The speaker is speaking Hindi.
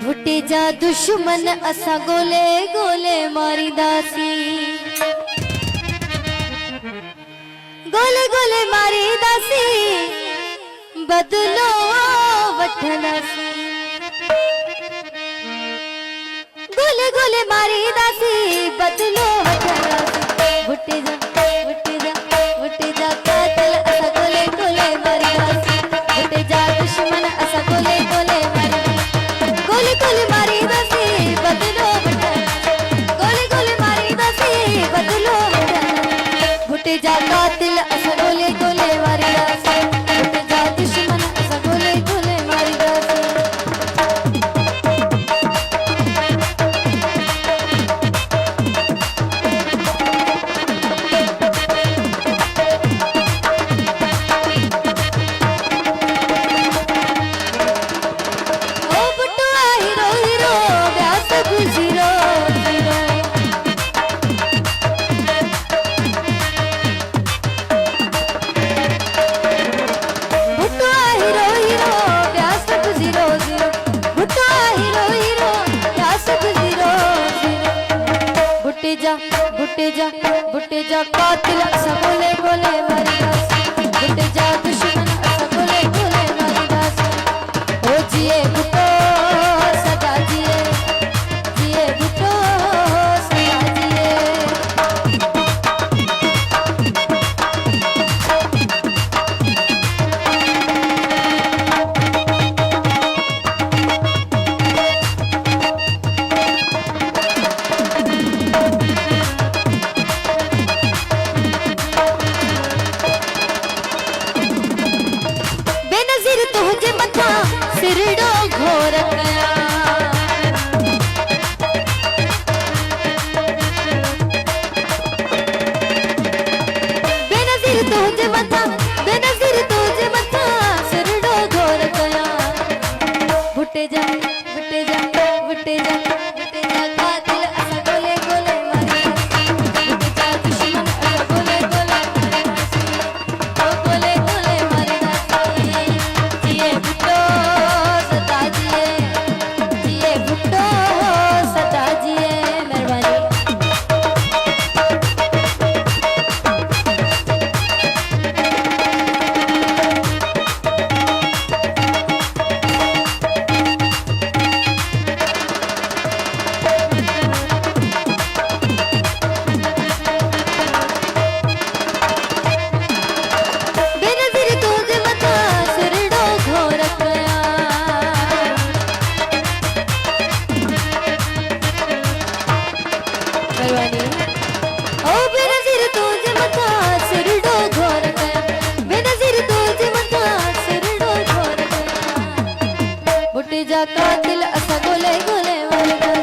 भुट्टे जा दुश्मन असा गोले गोले मारी दासी, गोले गोले मारी दासी बदलो वठना सी, गोले गोले मारी दासी बदलो वठना सी। भुट्टे जा कातिल असा गोले गोले मारी दासी, भुट्टे जा दुश्मन असा गोले गोले मारी दासी, गोले गोले मारी दासी बदलो वठना, गोले गोले मारी दासी बदलो वठना। भुट्टे जा कातिल असा गोले गोले मारी दासी, भुट्टे जा दुश्मन असा गोले गोले मारी दासी। भुट्टे जा कातिल असा गोले गोले मारी दासी, भुट्टे जा दुश्मन असा गोले गोले मारी दासी। ओ जिए भुट्टो सदा जिए, जिए भुट्टो सदा जिए। तुझे मथा सिरडो घोर कया, बेनज़ीर तुझे मथा, बेनज़ीर तुझे मथा सिरडो घोर कया। भुट्टे जा भुट्टे जा भुट्टे जा भुट्टे जा कातिल असा गोले गोले मारी दासी, भुट्टे जा दुश्मन असा गोले गोले मारी दासी, ओ गोले गोले मारी दासी। जिए भुट्टो सदा जिए, जिए भुट्टो सदा जिए। मेहरबानी। बेनज़ीर तुझे मथा सिरडो घोर कया, मेहरबानी। ओ बेनज़ीर तुझे मथा सिरडो घोर कया, बेनज़ीर तुझे मथा सिरडो घोर कया। भुट्टे जा कातिल असा गोले गोले मारी दासी।